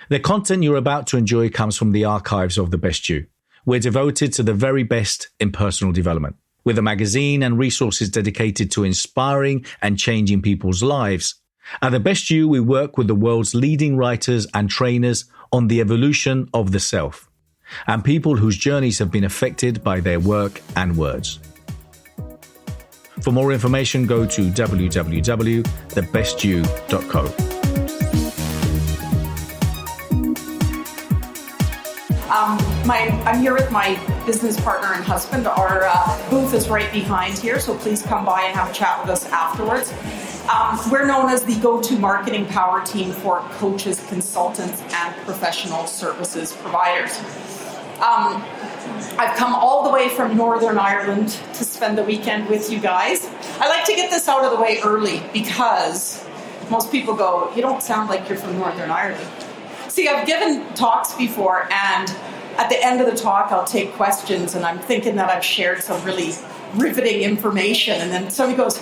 The content you're about to enjoy comes from the archives of The Best You. We're devoted to the very best in personal development. With a magazine and resources dedicated to inspiring and changing people's lives, at The Best You, we work with the world's leading writers and trainers on the evolution of the self, and people whose journeys have been affected by their work and words. For more information, go to www.thebestyou.co. I'm here with my business partner and husband. Our booth is right behind here, so please come by and have a chat with us afterwards. We're known as the go-to marketing power team for coaches, consultants, and professional services providers. I've come all the way from Northern Ireland to spend the weekend with you guys. I like to get this out of the way early because most people go, "You don't sound like you're from Northern Ireland." See, I've given talks before, and at the end of the talk, I'll take questions, and I'm thinking that I've shared some really riveting information, and then somebody goes,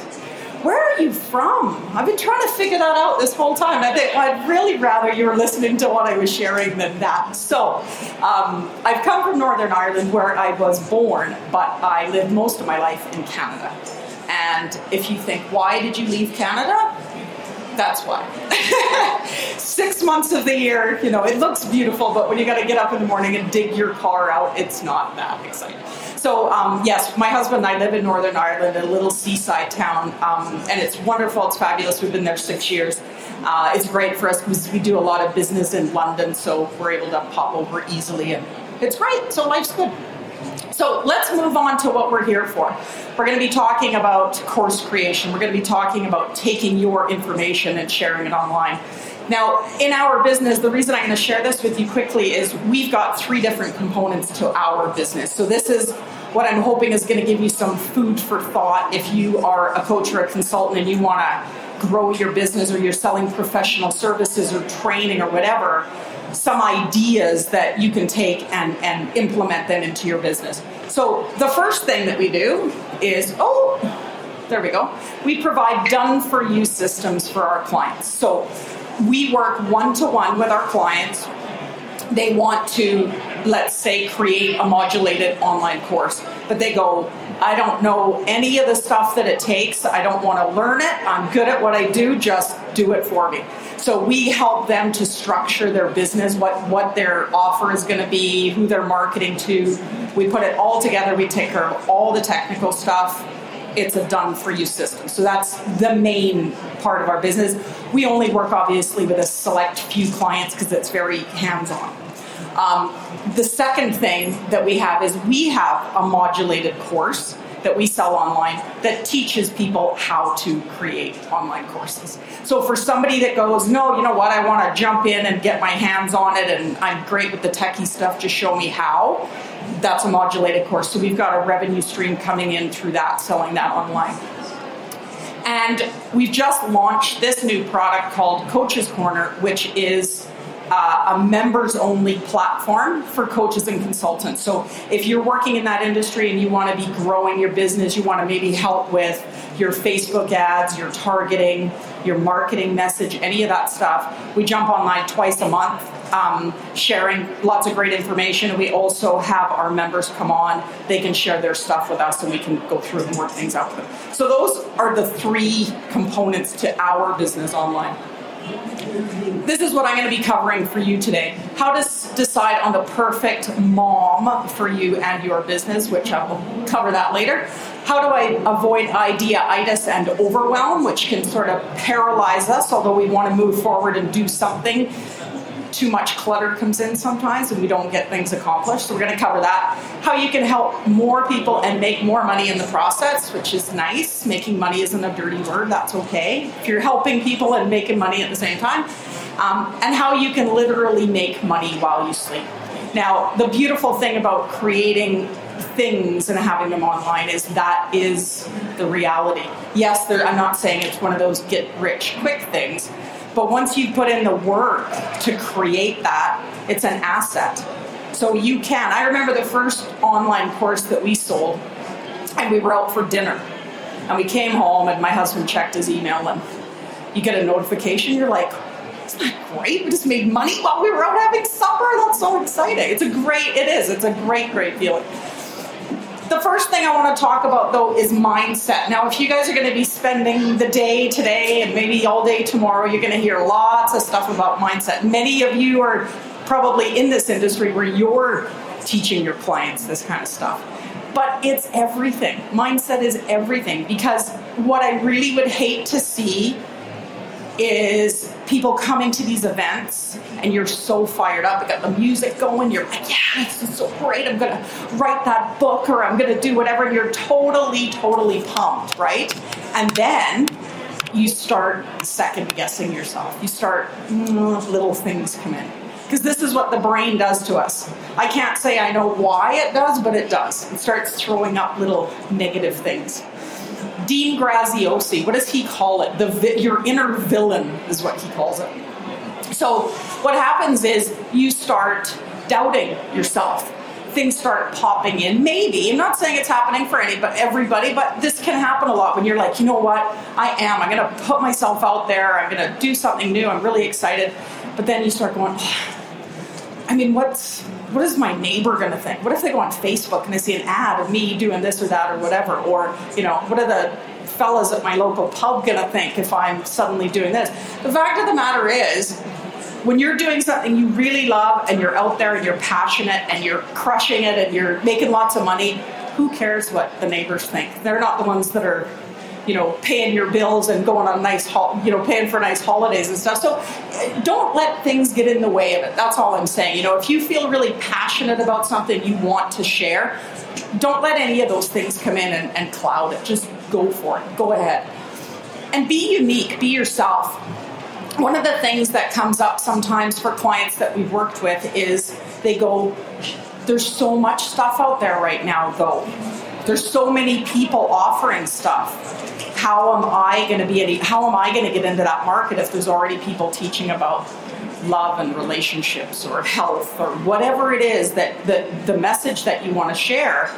"Where are you from?" I've been trying to figure that out this whole time. I think I'd really rather you were listening to what I was sharing than that. So, I've come from Northern Ireland where I was born, but I lived most of my life in Canada. And if you think, why did you leave Canada? That's why. 6 months of the year, it looks beautiful, but when you got to get up in the morning and dig your car out, it's not that exciting. So, yes, my husband and I live in Northern Ireland, a little seaside town, and it's wonderful. It's fabulous. We've been there 6 years. It's great for us because we do a lot of business in London, so we're able to pop over easily, and it's great. So life's good. So let's move on to what we're here for. We're going to be talking about course creation. We're going to be talking about taking your information and sharing it online. Now, in our business, the reason I'm going to share this with you quickly is we've got 3 different components to our business. So this is what I'm hoping is going to give you some food for thought if you are a coach or a consultant and you want to grow your business, or you're selling professional services or training or whatever, some ideas that you can take and implement them into your business. So the first thing that we do is, there we go. We provide done-for-you systems for our clients. So we work one-to-one with our clients. They want to, let's say, create a modulated online course, but they go, "I don't know any of the stuff that it takes. I don't want to learn it. I'm good at what I do. Just do it for me." So we help them to structure their business, what their offer is going to be, who they're marketing to. We put it all together. We take care of all the technical stuff. It's a done-for-you system. So that's the main part of our business. We only work, obviously, with a select few clients because it's very hands-on. The second thing that we have is we have a modulated course that we sell online that teaches people how to create online courses. So for somebody that goes, "No, you know what, I want to jump in and get my hands on it, and I'm great with the techie stuff, just show me how," that's a modulated course. So we've got a revenue stream coming in through that, selling that online. And we've just launched this new product called Coach's Corner, which is a members-only platform for coaches and consultants. So if you're working in that industry and you want to be growing your business, you want to maybe help with your Facebook ads, your targeting, your marketing message, any of that stuff, we jump online twice a month, sharing lots of great information. We also have our members come on. They can share their stuff with us, and we can go through and work things out with them. So those are the 3 components to our business online. This is what I'm going to be covering for you today. How to decide on the perfect mom for you and your business, which I will cover that later. How do I avoid idea-itis and overwhelm, which can sort of paralyze us, although we want to move forward and do something. Too much clutter comes in sometimes and we don't get things accomplished. So we're going to cover that. How you can help more people and make more money in the process, which is nice. Making money isn't a dirty word. That's okay if you're helping people and making money at the same time. And how you can literally make money while you sleep. Now, the beautiful thing about creating things and having them online is that is the reality. Yes, I'm not saying it's one of those get-rich-quick things, but once you put in the work to create that, it's an asset. So you can. I remember the first online course that we sold, and we were out for dinner. And we came home, and my husband checked his email, and you get a notification. You're like, it's my great? We just made money while we were out having supper. That's so exciting. It's a great feeling. The first thing I want to talk about, though, is mindset. Now, if you guys are going to be spending the day today and maybe all day tomorrow, you're going to hear lots of stuff about mindset. Many of you are probably in this industry where you're teaching your clients this kind of stuff. But it's everything. Mindset is everything, because what I really would hate to see is people coming to these events and you're so fired up, you got the music going, you're like, yeah, this is so great, I'm gonna write that book, or I'm gonna do whatever, and you're totally pumped, right? And then you start second guessing yourself. You start, little things come in. Because this is what the brain does to us. I can't say I know why it does, but it does. It starts throwing up little negative things. Dean Graziosi, what does he call it? Your inner villain is what he calls it. So what happens is you start doubting yourself. Things start popping in. Maybe, I'm not saying it's happening for everybody, but this can happen a lot when you're like, you know what, I'm going to put myself out there. I'm going to do something new. I'm really excited. But then you start going, what is my neighbor going to think? What if they go on Facebook and they see an ad of me doing this or that or whatever? Or, what are the fellas at my local pub going to think if I'm suddenly doing this? The fact of the matter is, when you're doing something you really love and you're out there and you're passionate and you're crushing it and you're making lots of money, who cares what the neighbors think? They're not the ones that are paying your bills and going on paying for nice holidays and stuff. So don't let things get in the way of it. That's all I'm saying. If you feel really passionate about something you want to share, don't let any of those things come in and cloud it. Just go for it. Go ahead. And be unique. Be yourself. One of the things that comes up sometimes for clients that we've worked with is they go, there's so much stuff out there right now, though. There's so many people offering stuff. How am I going to get into that market if there's already people teaching about love and relationships or health or whatever it is that the message that you want to share?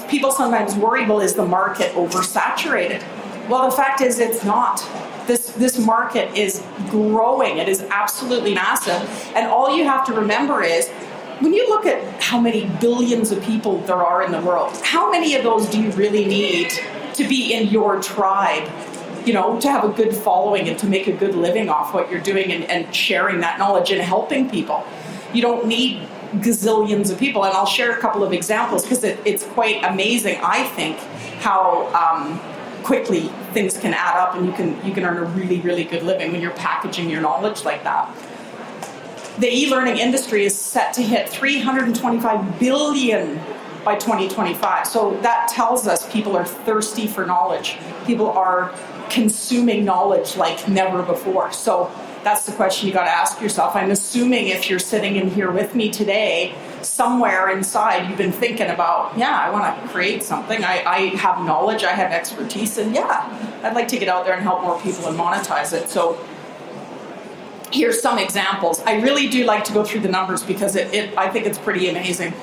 People sometimes worry, well, is the market oversaturated? Well, the fact is it's not. This market is growing. It is absolutely massive. And all you have to remember is, when you look at how many billions of people there are in the world, how many of those do you really need to be in your tribe, to have a good following and to make a good living off what you're doing and sharing that knowledge and helping people? You don't need gazillions of people. And I'll share a couple of examples because it's quite amazing, I think, how quickly things can add up and you can earn a really, really good living when you're packaging your knowledge like that. The e-learning industry is set to hit $325 billion by 2025. So that tells us people are thirsty for knowledge. People are consuming knowledge like never before. So that's the question you got to ask yourself. I'm assuming if you're sitting in here with me today, somewhere inside you've been thinking about, I want to create something. I have knowledge, I have expertise, and I'd like to get out there and help more people and monetize it. So here's some examples. I really do like to go through the numbers because I think it's pretty amazing.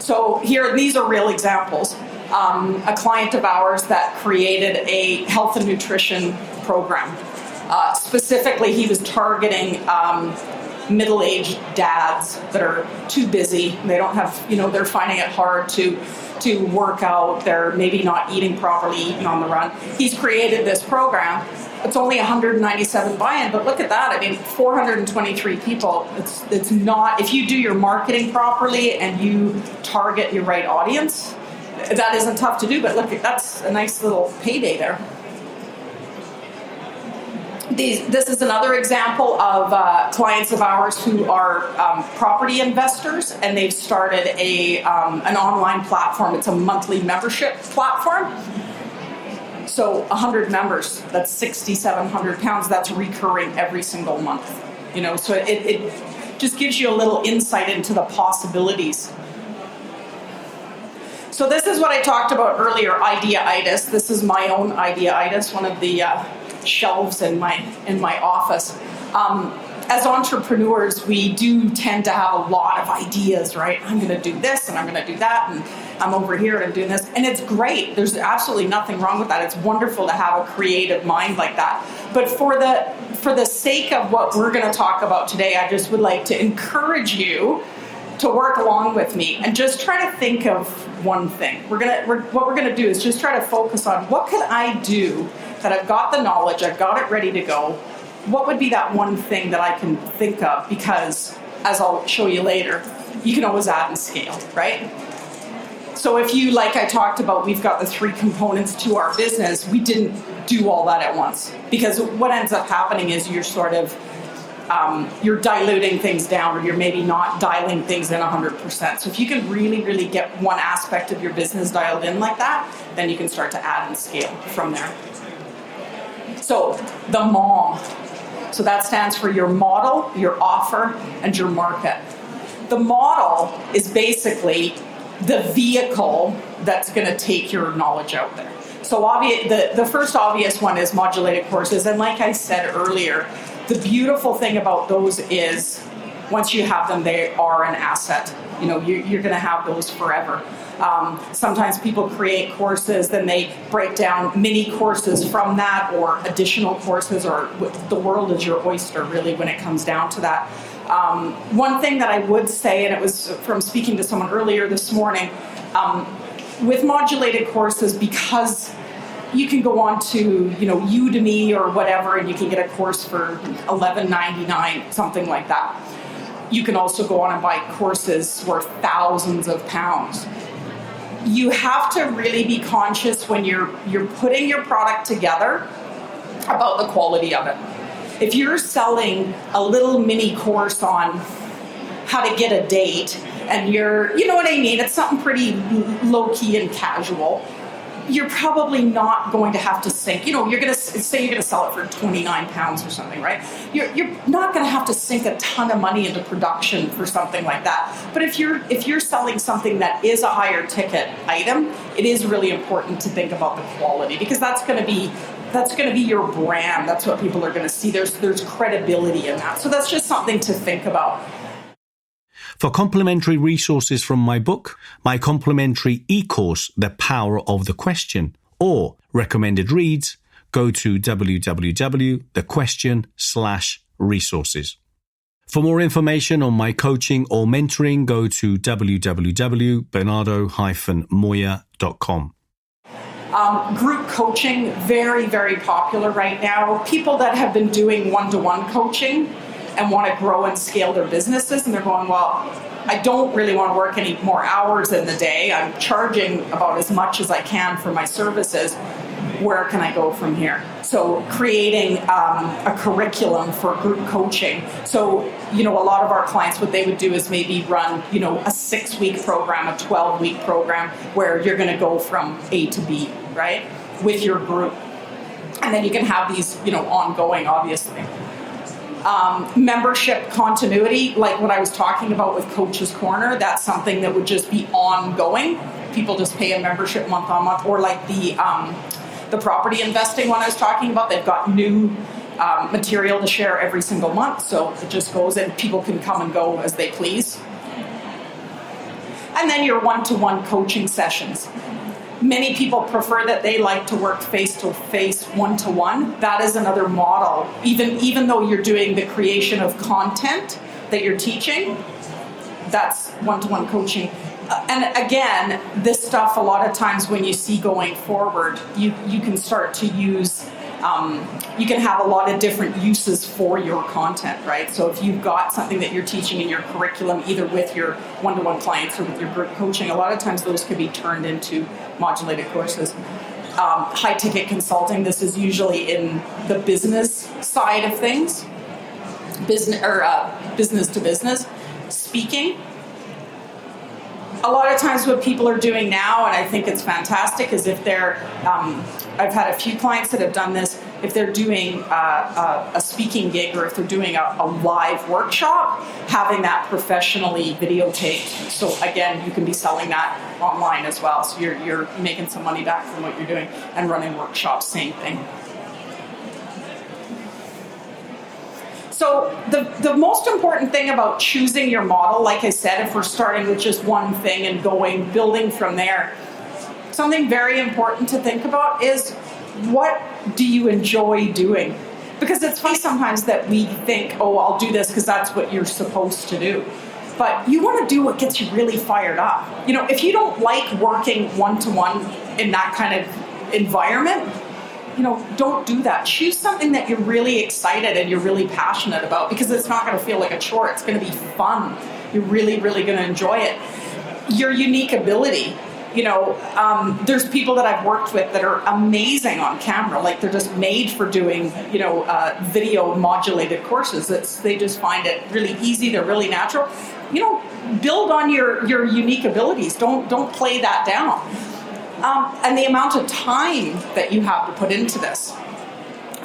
So these are real examples. A client of ours that created a health and nutrition program. Specifically, he was targeting middle-aged dads that are too busy. They don't have, they're finding it hard to work out. They're maybe not eating properly, eating on the run. He's created this program. It's only 197 buy-in, but look at that. 423 people. It's not, if you do your marketing properly and you target your right audience, that isn't tough to do, but look, that's a nice little payday there. This is another example of clients of ours who are property investors, and they've started an online platform. It's a monthly membership platform. So 100 members, that's 6,700 pounds. That's recurring every single month. So it just gives you a little insight into the possibilities. So this is what I talked about earlier, idea-itis. This is my own idea-itis, one of the shelves in my office. as entrepreneurs, we do tend to have a lot of ideas, right? I'm going to do this and I'm going to do that, and I'm over here and I'm doing this. And it's great. There's absolutely nothing wrong with that. It's wonderful to have a creative mind like that. But for the sake of what we're going to talk about today, I just would like to encourage you to work along with me and just try to think of one thing. What we're going to do is just try to focus on what could I do that I've got the knowledge, I've got it ready to go. What would be that one thing that I can think of? Because, as I'll show you later, you can always add and scale, right? So if you, like I talked about, we've got the 3 components to our business, we didn't do all that at once. Because what ends up happening is you're sort of, you're diluting things down, or you're maybe not dialing things in 100%. So if you can really, really get one aspect of your business dialed in like that, then you can start to add and scale from there. So the MOM. So that stands for your model, your offer, and your market. The model is basically the vehicle that's going to take your knowledge out there. So the first obvious one is modulated courses. And like I said earlier, the beautiful thing about those is once you have them, they are an asset. You know, you're going to have those forever. Sometimes people create courses, then they break down mini courses from that, or additional courses, or the world is your oyster, really, when it comes down to that. One thing that I would say, and it was from speaking to someone earlier this morning, with modulated courses, because you can go on to, Udemy or whatever, and you can get a course for $11.99, something like that. You can also go on and buy courses worth thousands of pounds. You have to really be conscious when you're putting your product together about the quality of it. If you're selling a little mini course on how to get a date, and you know what I mean, it's something pretty low-key and casual, you're probably not going to have to sink. You're going to say you're going to sell it for £29 or something, right? You're not going to have to sink a ton of money into production for something like that. But if you're selling something that is a higher ticket item, it is really important to think about the quality, because that's going to be your brand. That's what people are going to see. There's credibility in that. So that's just something to think about. For complementary resources from my book, my complimentary e-course, The Power of the Question, or recommended reads, go to www.thequestion.com/resources. For more information on my coaching or mentoring, go to www.bernardo-moya.com. Group coaching, very, very popular right now. People that have been doing one-to-one coaching and want to grow and scale their businesses, and they're going, well, I don't really want to work any more hours in the day. I'm charging about as much as I can for my services. Where can I go from here? So creating a curriculum for group coaching. So, a lot of our clients, what they would do is maybe run, a 6-week program, a 12-week program, where you're going to go from A to B, right, with your group. And then you can have these, ongoing, obviously. Membership continuity, like what I was talking about with Coach's Corner, that's something that would just be ongoing. People just pay a membership month on month, or like the property investing one I was talking about, they've got new material to share every single month, so it just goes and people can come and go as they please. And then your one-to-one coaching sessions. Many people prefer that. They like to work face-to-face, one-to-one. That is another model. Even though you're doing the creation of content that you're teaching, that's one-to-one coaching. And again, this stuff, a lot of times when you see going forward, you can start to use, you can have a lot of different uses for your content, right? So if you've got something that you're teaching in your curriculum, either with your one-to-one clients or with your group coaching, a lot of times those could be turned into modulated courses. High-ticket consulting, this is usually in the business side of things, business to business. Speaking. A lot of times what people are doing now, and I think it's fantastic, is if they're, I've had a few clients that have done this, if they're doing a speaking gig, or if they're doing a live workshop, having that professionally videotaped. So again, you can be selling that online as well. So you're making some money back from what you're doing, and running workshops, same thing. So the most important thing about choosing your model, like I said, if we're starting with just one thing and building from there, something very important to think about is, what do you enjoy doing? Because it's funny sometimes that we think, oh, I'll do this because that's what you're supposed to do. But you want to do what gets you really fired up. If you don't like working one-to-one in that kind of environment, don't do that. Choose something that you're really excited and you're really passionate about, because it's not going to feel like a chore. It's going to be fun. You're really, really going to enjoy it. Your unique ability. There's people that I've worked with that are amazing on camera. Like, they're just made for doing, video modulated courses. They just find it really easy. They're really natural. Build on your unique abilities. Don't play that down. And the amount of time that you have to put into this.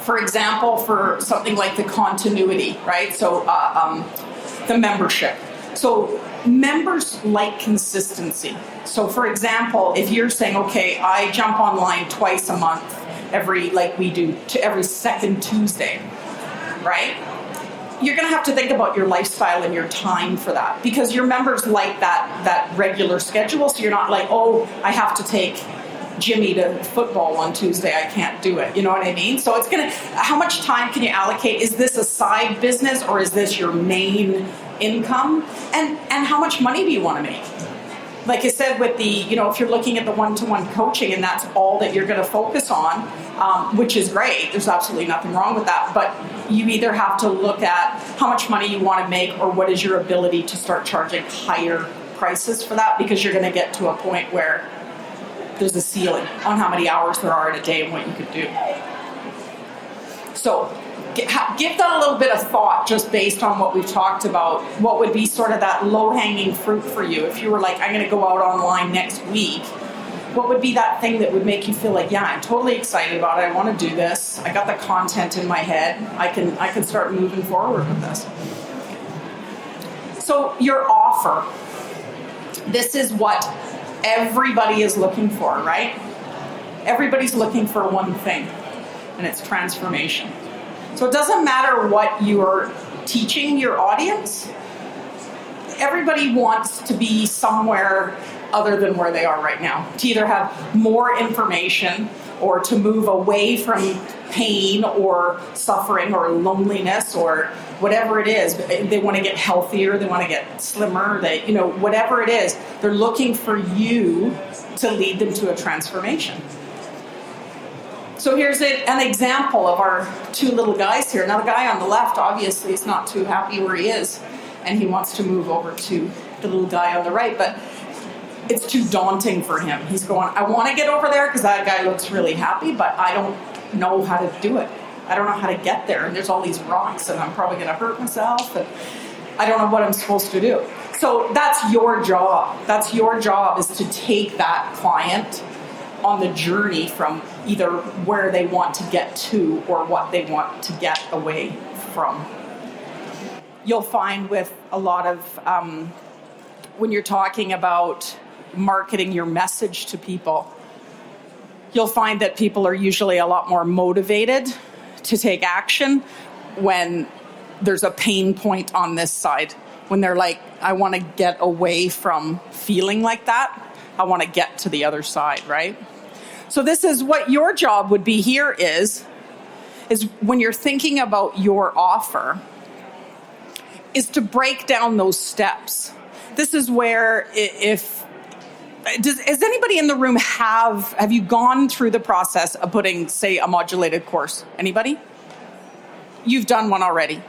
For example, for something like the continuity, right? So the membership. So members like consistency. So for example, if you're saying, okay, I jump online twice a month, every second Tuesday, right? You're going to have to think about your lifestyle and your time for that, because your members like that regular schedule. So you're not like, oh, I have to take Jimmy to football on Tuesday. I can't do it. You know what I mean? So how much time can you allocate? Is this a side business or is this your main income? And how much money do you want to make? Like I said, with the, if you're looking at the one-to-one coaching and that's all that you're going to focus on, which is great, there's absolutely nothing wrong with that, but you either have to look at how much money you want to make, or what is your ability to start charging higher prices for that, because you're going to get to a point where there's a ceiling on how many hours there are in a day and what you could do. So give that a little bit of thought, just based on what we've talked about. What would be sort of that low-hanging fruit for you? If you were like, I'm going to go out online next week, what would be that thing that would make you feel like, yeah, I'm totally excited about it. I want to do this. I got the content in my head. I can start moving forward with this. So your offer. This is what everybody is looking for, right? Everybody's looking for one thing, and it's transformation. So it doesn't matter what you're teaching your audience. Everybody wants to be somewhere other than where they are right now, to either have more information or to move away from pain or suffering or loneliness or whatever it is. They want to get healthier, they want to get slimmer, whatever it is, they're looking for you to lead them to a transformation. So here's an example of our two little guys here. Now the guy on the left obviously is not too happy where he is, and he wants to move over to the little guy on the right, but it's too daunting for him. He's going, I want to get over there because that guy looks really happy, but I don't know how to do it. I don't know how to get there, and there's all these rocks, and I'm probably going to hurt myself, and I don't know what I'm supposed to do. So that's your job. That's your job, is to take that client on the journey from either where they want to get to or what they want to get away from. You'll find with a lot of, when you're talking about marketing your message to people, you'll find that people are usually a lot more motivated to take action when there's a pain point on this side. When they're like, I want to get away from feeling like that. I want to get to the other side, right? So this is what your job would be here is when you're thinking about your offer, is to break down those steps. This is where does anybody in the room have you gone through the process of putting, say, a modulated course? Anybody? You've done one already.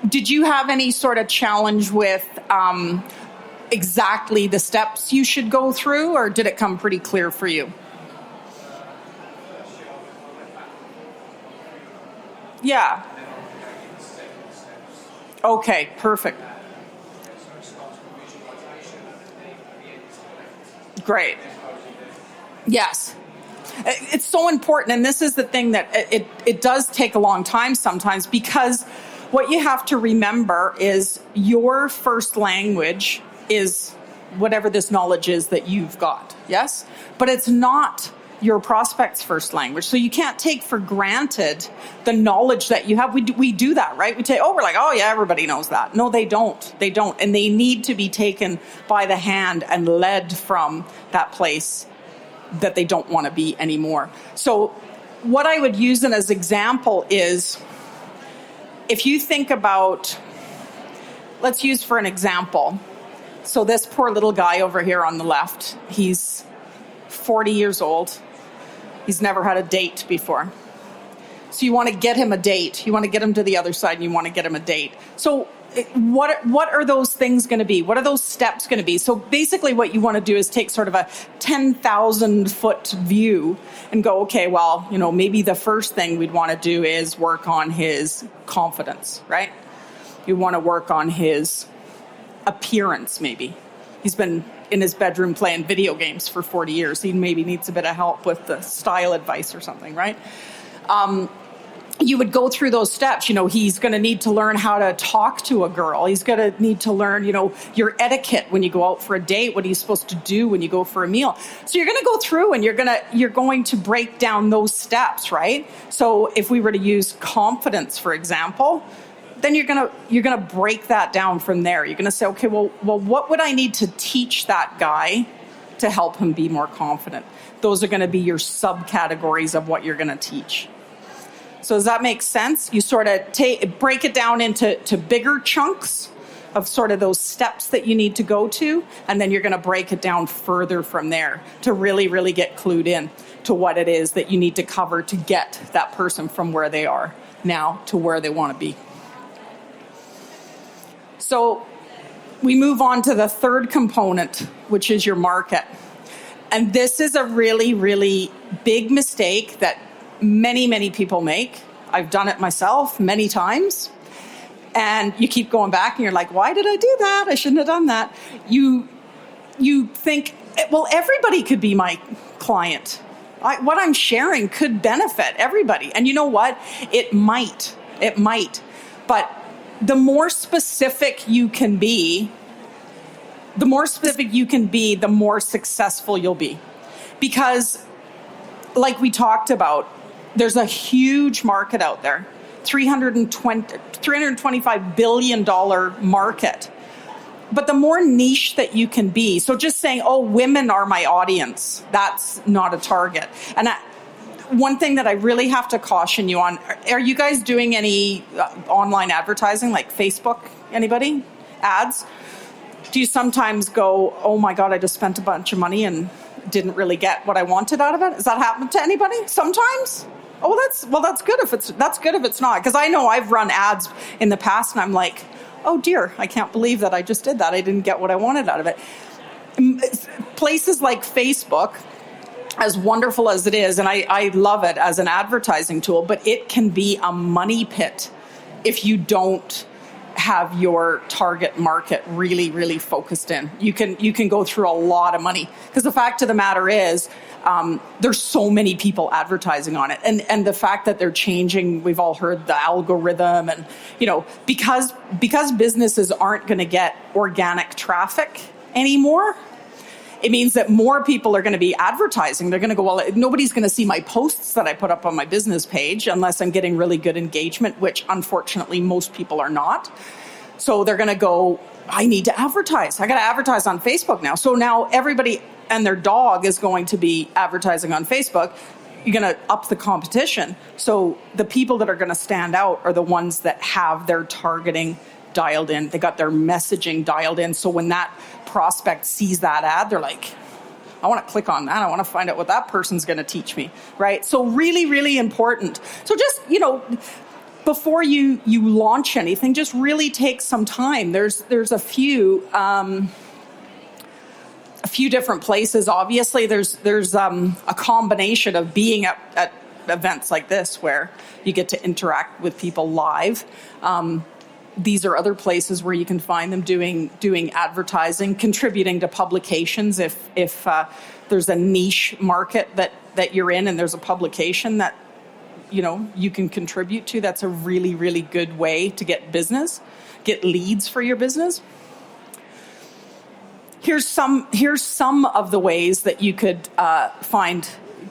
Did you have any sort of challenge with exactly the steps you should go through, or did it come pretty clear for you? Yeah. Okay, perfect. Great. Yes. It's so important, and this is the thing that it does take a long time sometimes, because what you have to remember is your first language is whatever this knowledge is that you've got, yes? But it's not your prospect's first language. So you can't take for granted the knowledge that you have. We do that, right? We're like, oh yeah, everybody knows that. No, they don't. They don't. And they need to be taken by the hand and led from that place that they don't want to be anymore. So what I would use as example is, if you think about, let's use for an example. So this poor little guy over here on the left, he's 40 years old. He's never had a date before. So you want to get him a date. You want to get him to the other side and you want to get him a date. So what are those things going to be? What are those steps going to be? So basically what you want to do is take sort of a 10,000 foot view and go, okay, well, maybe the first thing we'd want to do is work on his confidence, right? You want to work on his appearance, maybe. He's been in his bedroom playing video games for 40 years. He maybe needs a bit of help with the style advice or something, right? You would go through those steps. He's going to need to learn how to talk to a girl. He's going to need to learn, your etiquette when you go out for a date. What are you supposed to do when you go for a meal? So you're going to go through and you're going to break down those steps, right? So if we were to use confidence, for example, then you're going to break that down from there. You're going to say, okay, well, what would I need to teach that guy to help him be more confident? Those are going to be your subcategories of what you're going to teach. So does that make sense? You sort of break it down into bigger chunks of sort of those steps that you need to go to, and then you're going to break it down further from there to really, really get clued in to what it is that you need to cover to get that person from where they are now to where they want to be. So we move on to the third component, which is your market. And this is a really, really big mistake that many, many people make. I've done it myself many times. And you keep going back and you're like, why did I do that? I shouldn't have done that. You think, well, everybody could be my client. What I'm sharing could benefit everybody. And you know what? It might. But the more specific you can be, the more successful you'll be. Because, like we talked about, there's a huge market out there, $325 billion market. But the more niche that you can be, so just saying, oh, women are my audience, that's not a target. And one thing that I really have to caution you on, are you guys doing any online advertising, like Facebook? Anybody? Ads? Do you sometimes go, oh my God, I just spent a bunch of money and didn't really get what I wanted out of it? Has that happened to anybody? Sometimes? Oh, that's good if it's not. Because I know I've run ads in the past and I'm like, oh dear, I can't believe that I just did that. I didn't get what I wanted out of it. Places like Facebook, as wonderful as it is, and I love it as an advertising tool, but it can be a money pit if you don't have your target market really, really focused in. You can go through a lot of money, because the fact of the matter is, there's so many people advertising on it, and the fact that they're changing, we've all heard the algorithm, and because businesses aren't going to get organic traffic anymore, it means that more people are going to be advertising. They're going to go, well, nobody's going to see my posts that I put up on my business page unless I'm getting really good engagement, which unfortunately most people are not. So they're going to go, I need to advertise. I got to advertise on Facebook now. So now everybody and their dog is going to be advertising on Facebook. You're going to up the competition. So the people that are going to stand out are the ones that have their targeting dialed in. They got their messaging dialed in. So when that prospect sees that ad, they're like, I want to click on that. I want to find out what that person's going to teach me, right? So really, really important. So just, before you launch anything, just really take some time. There's a few different places. Obviously, there's a combination of being at events like this where you get to interact with people live. These are other places where you can find them doing advertising, contributing to publications. If there's a niche market that you're in and there's a publication that you can contribute to, that's a really, really good way to get leads for your business. Here's some of the ways that you could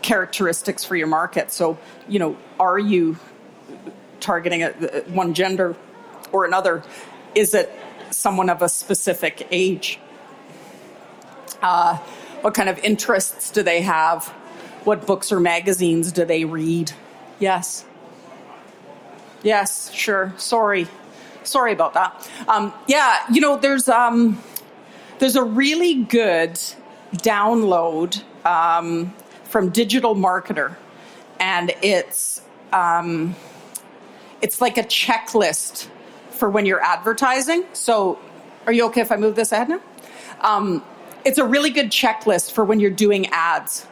characteristics for your market. So, are you targeting one gender or another? Is it someone of a specific age? What kind of interests do they have? What books or magazines do they read? Yes. Yes, sure. Sorry about that. There's a really good download from Digital Marketer, and it's like a checklist for when you're advertising. So, are you okay if I move this ahead now? It's a really good checklist for when you're doing ads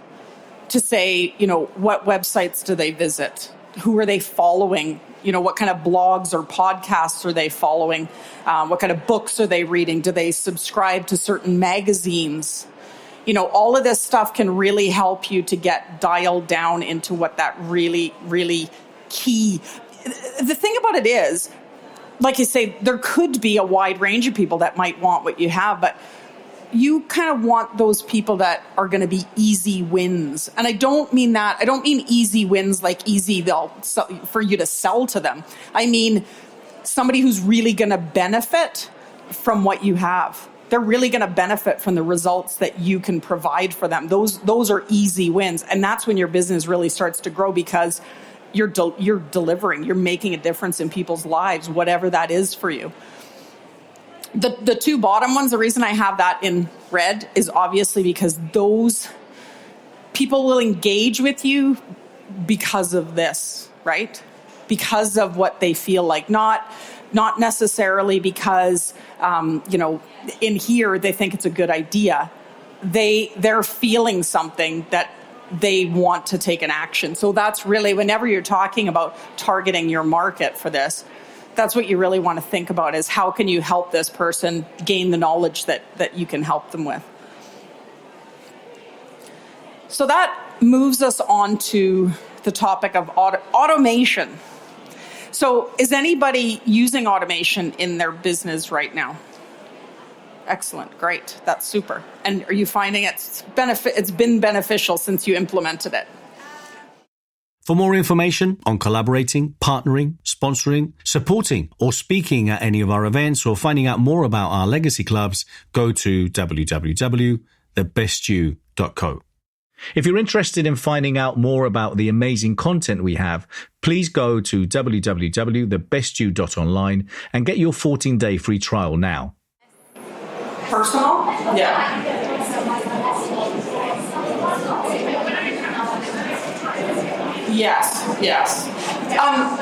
to say, what websites do they visit? Who are they following? What kind of blogs or podcasts are they following? What kind of books are they reading? Do they subscribe to certain magazines? All of this stuff can really help you to get dialed down into what that really, really key. The thing about it is, like you say, there could be a wide range of people that might want what you have, but you kind of want those people that are going to be easy wins. And I don't mean that. I don't mean easy wins like easy for you to sell to them. I mean somebody who's really going to benefit from what you have. They're really going to benefit from the results that you can provide for them. Those are easy wins. And that's when your business really starts to grow, because you're delivering, you're making a difference in people's lives, whatever that is for you. The two bottom ones, the reason I have that in red is obviously because those people will engage with you because of this, right? Because of what they feel like, not necessarily because, in here they think it's a good idea. They're feeling something that they want to take an action. So that's really, whenever you're talking about targeting your market for this, that's what you really want to think about, is how can you help this person gain the knowledge that you can help them with. So that moves us on to the topic of automation. So is anybody using automation in their business right now? Excellent, great, that's super. And are you finding it's been beneficial since you implemented it? For more information on collaborating, partnering, sponsoring, supporting, or speaking at any of our events, or finding out more about our legacy clubs, go to www.thebestyou.co. If you're interested in finding out more about the amazing content we have, please go to www.thebestyou.online and get your 14-day free trial now. Personal? Yeah. Yes. And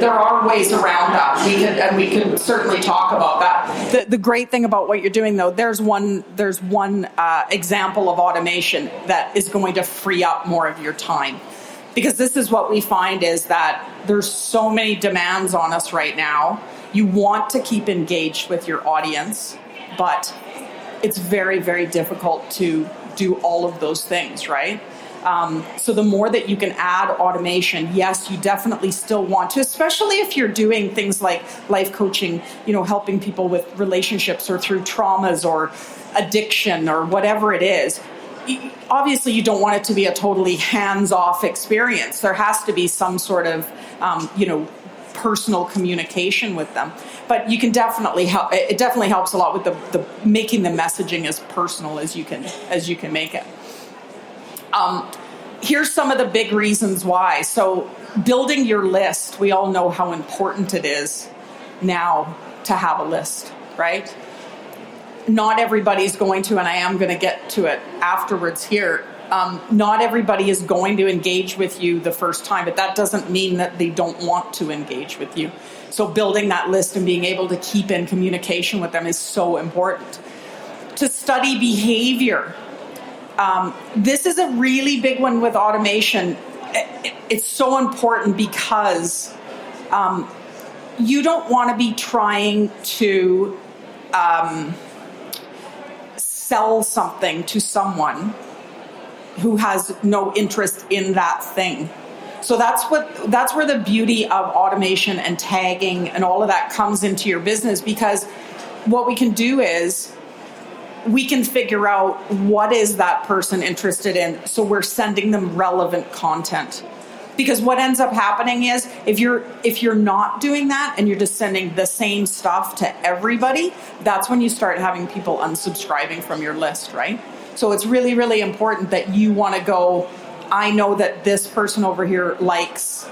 there are ways around that. We can certainly talk about that. The great thing about what you're doing, though, there's one example of automation that is going to free up more of your time. Because this is what we find, is that there's so many demands on us right now. You want to keep engaged with your audience, but it's very, very difficult to do all of those things, right? So the more that you can add automation, yes, you definitely still want to, especially if you're doing things like life coaching, helping people with relationships or through traumas or addiction or whatever it is. Obviously, you don't want it to be a totally hands-off experience. There has to be some sort of, personal communication with them. But you can definitely help. It definitely helps a lot with the making the messaging as personal as you can make it. Here's some of the big reasons why. So building your list, we all know how important it is now to have a list, right? Not everybody's going to, and I am going to get to it afterwards here, not everybody is going to engage with you the first time, but that doesn't mean that they don't want to engage with you. So building that list and being able to keep in communication with them is so important. To study behavior. This is a really big one with automation. It's so important because you don't want to be trying to sell something to someone who has no interest in that thing. So that's where the beauty of automation and tagging and all of that comes into your business, because what we can do is we can figure out what is that person interested in, so we're sending them relevant content. Because what ends up happening is if you're not doing that and you're just sending the same stuff to everybody, that's when you start having people unsubscribing from your list, right? So it's really, really important that you want to go, I know that this person over here likes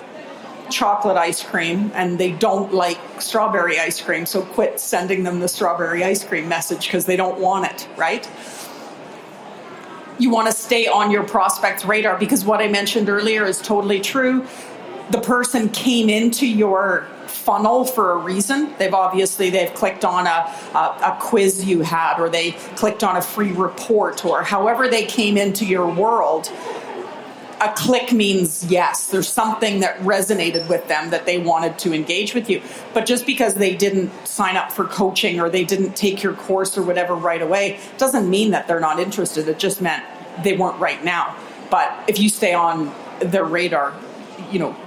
chocolate ice cream and they don't like strawberry ice cream, so quit sending them the strawberry ice cream message because they don't want it, right? You want to stay on your prospect's radar, because what I mentioned earlier is totally true. The person came into your funnel for a reason. They've clicked on a quiz you had, or they clicked on a free report, or however they came into your world. A click means yes, there's something that resonated with them that they wanted to engage with you. But just because they didn't sign up for coaching or they didn't take your course or whatever right away, doesn't mean that they're not interested. It just meant they weren't right now. But if you stay on their radar,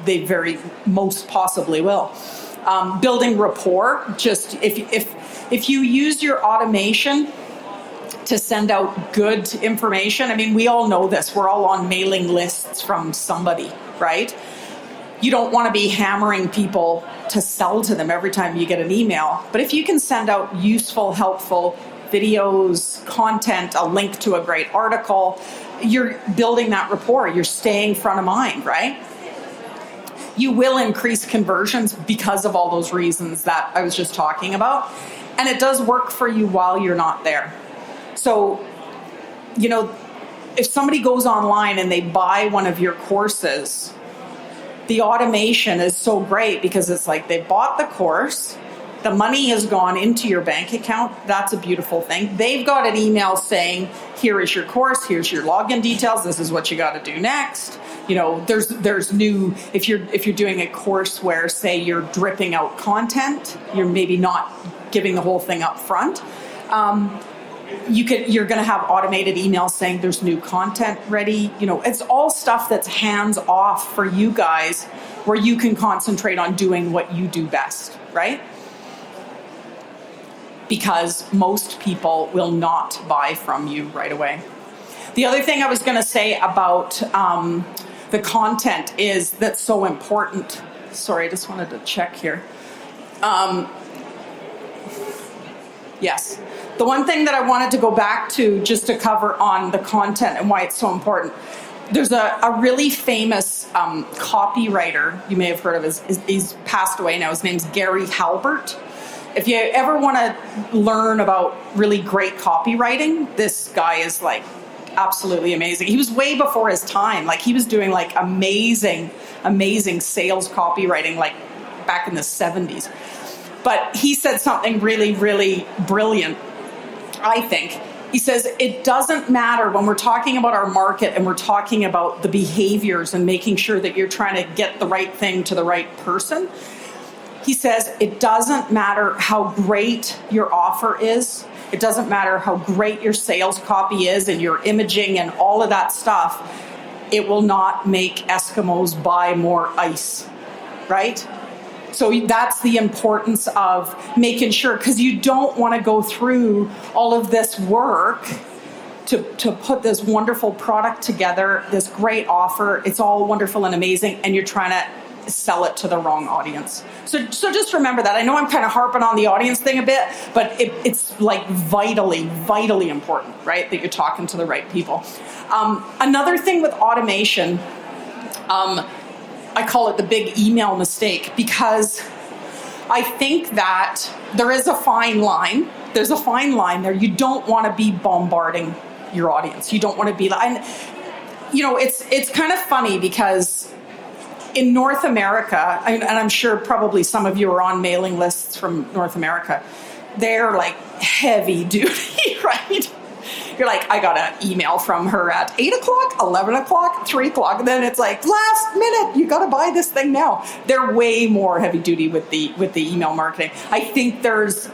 they very most possibly will. Building rapport, just if you use your automation to send out good information. I mean, we all know this. We're all on mailing lists from somebody, right? You don't want to be hammering people to sell to them every time you get an email. But if you can send out useful, helpful videos, content, a link to a great article, you're building that rapport. You're staying front of mind, right? You will increase conversions because of all those reasons that I was just talking about. And it does work for you while you're not there. So, if somebody goes online and they buy one of your courses, the automation is so great because it's like they bought the course, the money has gone into your bank account. That's a beautiful thing. They've got an email saying, here is your course, here's your login details, this is what you got to do next. There's new, if you're doing a course where, say, you're dripping out content, you're maybe not giving the whole thing up front. You're going to have automated emails saying there's new content ready. It's all stuff that's hands off for you guys, where you can concentrate on doing what you do best, right? Because most people will not buy from you right away. The other thing I was going to say about the content is that's so important. Sorry, I just wanted to check here. Yes. The one thing that I wanted to go back to just to cover on the content and why it's so important. There's a really famous copywriter you may have heard of. He's passed away now. His name's Gary Halbert. If you ever want to learn about really great copywriting, this guy is like absolutely amazing. He was way before his time. Like, he was doing like amazing sales copywriting like back in the 70s. But he said something really, really brilliant, I think. He says, it doesn't matter when we're talking about our market and we're talking about the behaviors and making sure that you're trying to get the right thing to the right person. He says, it doesn't matter how great your offer is. It doesn't matter how great your sales copy is and your imaging and all of that stuff. It will not make Eskimos buy more ice, right? So that's the importance of making sure, because you don't want to go through all of this work to put this wonderful product together, this great offer. It's all wonderful and amazing, and you're trying to sell it to the wrong audience. So just remember that. I know I'm kind of harping on the audience thing a bit, but it's like vitally, vitally important, right, that you're talking to the right people. Another thing with automation, I call it the big email mistake, because I think that there is a fine line. There's a fine line there. You don't want to be bombarding your audience. You don't want to be like, and it's kind of funny because in North America, and I'm sure probably some of you are on mailing lists from North America, they're like heavy duty, right? You're like, I got an email from her at 8 o'clock, 11 o'clock, 3 o'clock. And then it's like, last minute, you got to buy this thing now. They're way more heavy duty with the email marketing. I think there's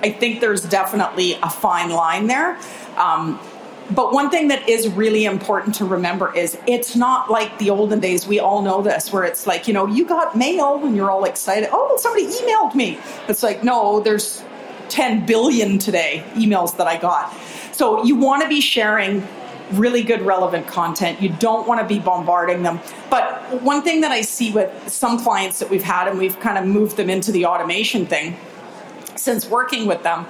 definitely a fine line there. But one thing that is really important to remember is it's not like the olden days. We all know this, where it's like, you got mail and you're all excited. Oh, somebody emailed me. It's like, no, there's 10 billion today emails that I got. So you want to be sharing really good, relevant content. You don't want to be bombarding them. But one thing that I see with some clients that we've had, and we've kind of moved them into the automation thing since working with them,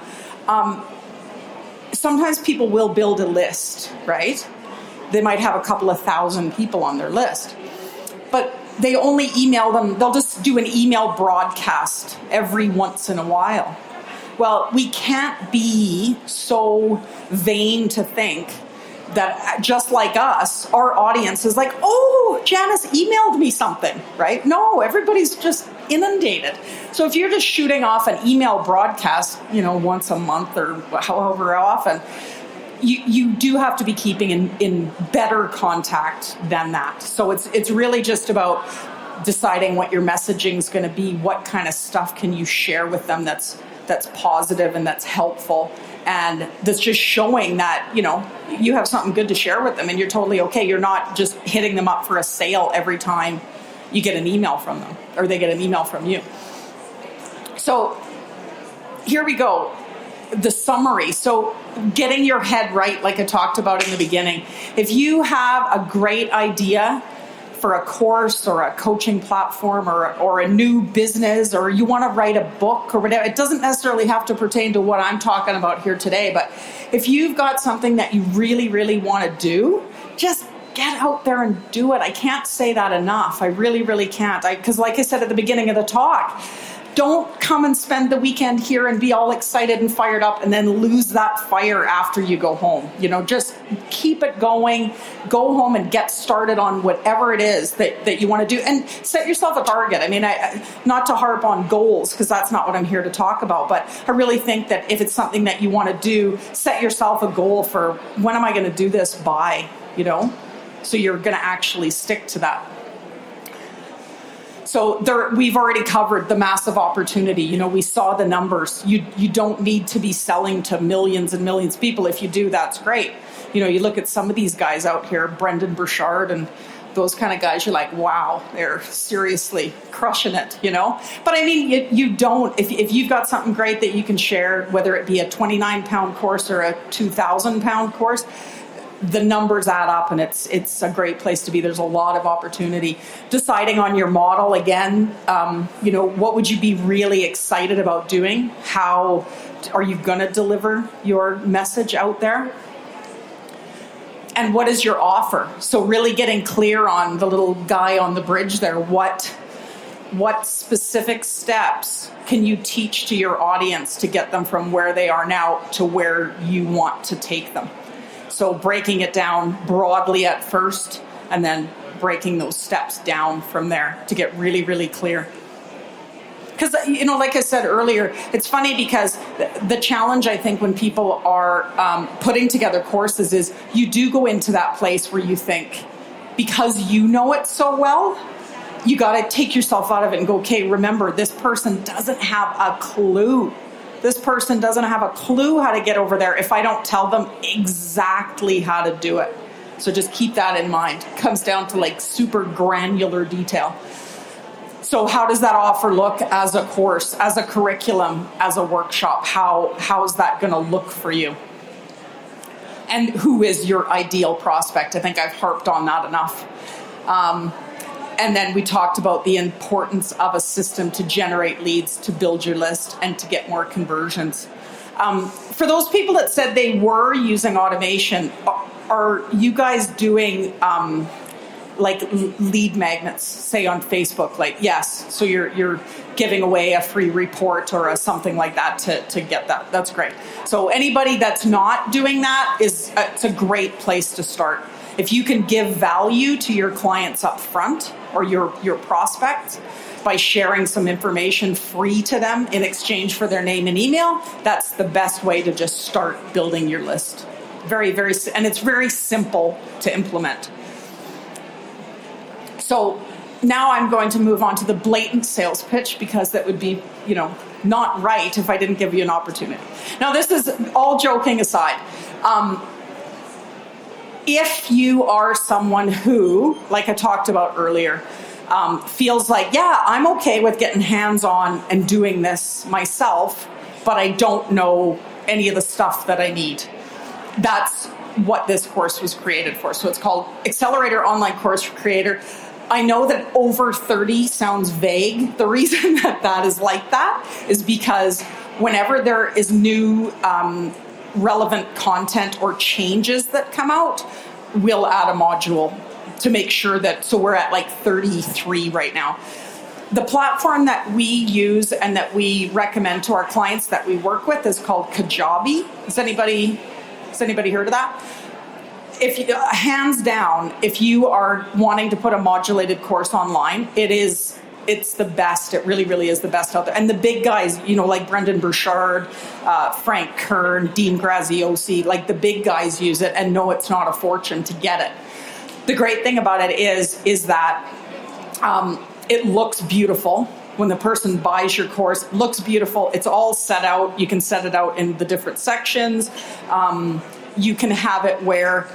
sometimes people will build a list, right? They might have a couple of thousand people on their list, but they only email them. They'll just do an email broadcast every once in a while. Well, we can't be so vain to think that just like us, our audience is like, oh, Janice emailed me something, right? No, everybody's just inundated. So if you're just shooting off an email broadcast, once a month or however often, you do have to be keeping in better contact than that. So it's really just about deciding what your messaging is going to be, what kind of stuff can you share with them that's positive and that's helpful, and that's just showing that you have something good to share with them, and you're totally okay. You're not just hitting them up for a sale every time you get an email from them or they get an email from you. So here we go. The summary. So getting your head right, like I talked about in the beginning. If you have a great idea for a course or a coaching platform or a new business, or you want to write a book or whatever, it doesn't necessarily have to pertain to what I'm talking about here today, but if you've got something that you really, really want to do, just get out there and do it. I can't say that enough. I really, really can't. Because like I said at the beginning of the talk, don't come and spend the weekend here and be all excited and fired up and then lose that fire after you go home. Just keep it going, go home and get started on whatever it is that you want to do, and set yourself a target. I mean, not to harp on goals, because that's not what I'm here to talk about, but I really think that if it's something that you want to do, set yourself a goal for when am I going to do this by, so you're going to actually stick to that. So we've already covered the massive opportunity. We saw the numbers. You don't need to be selling to millions and millions of people. If you do, that's great. You look at some of these guys out here, Brendan Burchard and those kind of guys, you're like, wow, they're seriously crushing it, But I mean, you don't, if you've got something great that you can share, whether it be a 29-pound course or a 2,000-pound course, the numbers add up, and it's a great place to be. There's a lot of opportunity. Deciding on your model again, what would you be really excited about doing? How are you going to deliver your message out there? And what is your offer? So really getting clear on the little guy on the bridge there. What specific steps can you teach to your audience to get them from where they are now to where you want to take them? So breaking it down broadly at first, and then breaking those steps down from there to get really, really clear. Because, like I said earlier, it's funny because the challenge, I think, when people are putting together courses is you do go into that place where you think, because you know it so well, you got to take yourself out of it and go, okay, remember, this person doesn't have a clue. This person doesn't have a clue how to get over there if I don't tell them exactly how to do it. So just keep that in mind. It comes down to super granular detail. So how does that offer look as a course, as a curriculum, as a workshop? How is that going to look for you? And who is your ideal prospect? I think I've harped on that enough. And then we talked about the importance of a system to generate leads, to build your list, and to get more conversions. For those people that said they were using automation, are you guys doing lead magnets, say on Facebook? Yes, so you're giving away a free report or something like that to get that. That's great. So anybody that's not doing that, it's a great place to start. If you can give value to your clients up front or your prospects by sharing some information free to them in exchange for their name and email, that's the best way to just start building your list. Very, very, and it's very simple to implement. So now I'm going to move on to the blatant sales pitch, because that would be, not right if I didn't give you an opportunity. Now, this is all joking aside. If you are someone who, like I talked about earlier, feels like, yeah, I'm okay with getting hands-on and doing this myself, but I don't know any of the stuff that I need, that's what this course was created for. So it's called Accelerator Online Course Creator. I know that over 30 sounds vague. The reason that is like that is because whenever there is new relevant content or changes that come out, we'll add a module to make sure that, so we're at like 33 right now. The platform that we use and that we recommend to our clients that we work with is called Kajabi. Has anybody heard of that? If you, hands down, if you are wanting to put a modulated course online, it's the best. It really, really is the best out there. And the big guys, like Brendan Burchard, Frank Kern, Dean Graziosi, like the big guys use it and know it's not a fortune to get it. The great thing about it is that it looks beautiful. When the person buys your course, it looks beautiful. It's all set out. You can set it out in the different sections. You can have it where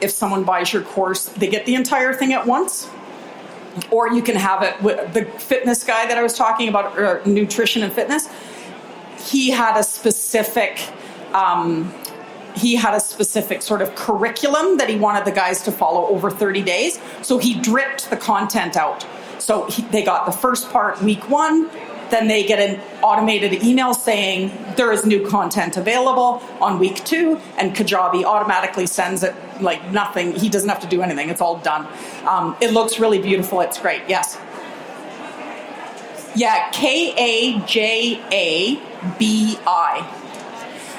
if someone buys your course, they get the entire thing at once. Or you can have it with the fitness guy that I was talking about, nutrition and fitness. He had a specific sort of curriculum that he wanted the guys to follow over 30 days. So he dripped the content out. So they got the first part week 1, then they get an automated email saying there is new content available on week 2, and Kajabi automatically sends it like nothing. He doesn't have to do anything. It's all done. It looks really beautiful. It's great. Yes. Yeah, Kajabi.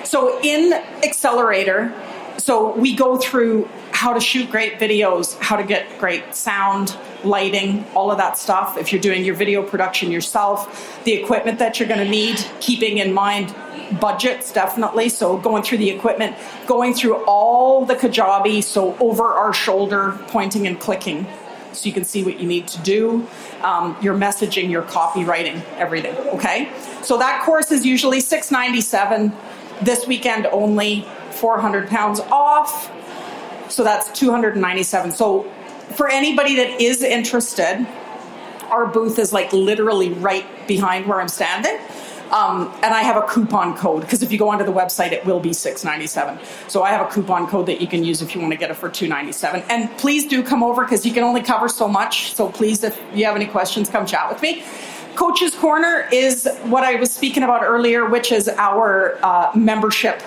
So in Accelerator, so we go through how to shoot great videos, how to get great sound, lighting, all of that stuff. If you're doing your video production yourself, the equipment that you're going to need, keeping in mind budgets, definitely. So going through the equipment, going through all the Kajabi, so over our shoulder, pointing and clicking, so you can see what you need to do, your messaging, your copywriting, everything, okay? So that course is usually $697. This weekend only, £400 off. So that's $297. So for anybody that is interested, our booth is like literally right behind where I'm standing. And I have a coupon code, because if you go onto the website, it will be $697. So I have a coupon code that you can use if you want to get it for $297. And please do come over, because you can only cover so much. So please, if you have any questions, come chat with me. Coach's Corner is what I was speaking about earlier, which is our membership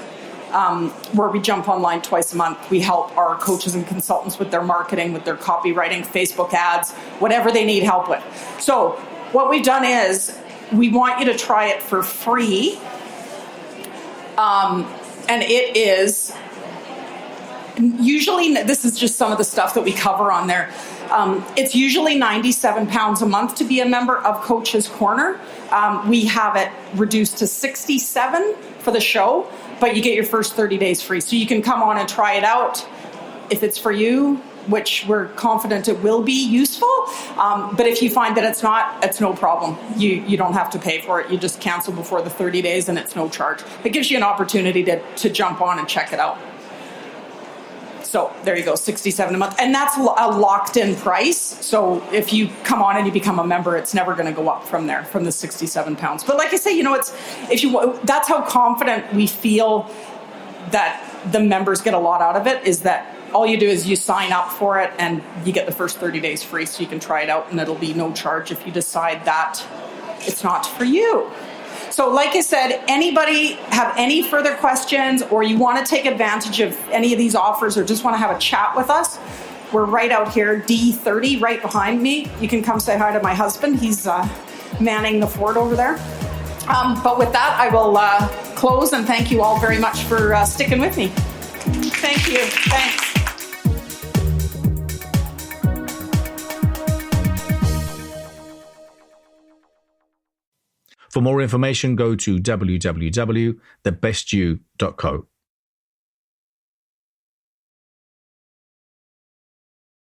where we jump online twice a month. We help our coaches and consultants with their marketing, with their copywriting, Facebook ads, whatever they need help with. So what we've done is we want you to try it for free. And it is usually, this is just some of the stuff that we cover on there. It's usually £97 a month to be a member of Coach's Corner. We have it reduced to $67 for the show, but you get your first 30 days free. So you can come on and try it out if it's for you, which we're confident it will be useful. But if you find that it's not, it's no problem. You don't have to pay for it. You just cancel before the 30 days and it's no charge. It gives you an opportunity to jump on and check it out. So there you go, $67 a month. And that's a locked-in price. So if you come on and you become a member, it's never going to go up from there, from the £67. But like I say, that's how confident we feel that the members get a lot out of it, is that all you do is you sign up for it and you get the first 30 days free, so you can try it out, and it'll be no charge if you decide that it's not for you. So like I said, anybody have any further questions, or you want to take advantage of any of these offers, or just want to have a chat with us, we're right out here, D30, right behind me. You can come say hi to my husband. He's manning the fort over there. But with that, I will close, and thank you all very much for sticking with me. Thank you. Thanks. For more information, go to www.thebestyou.co.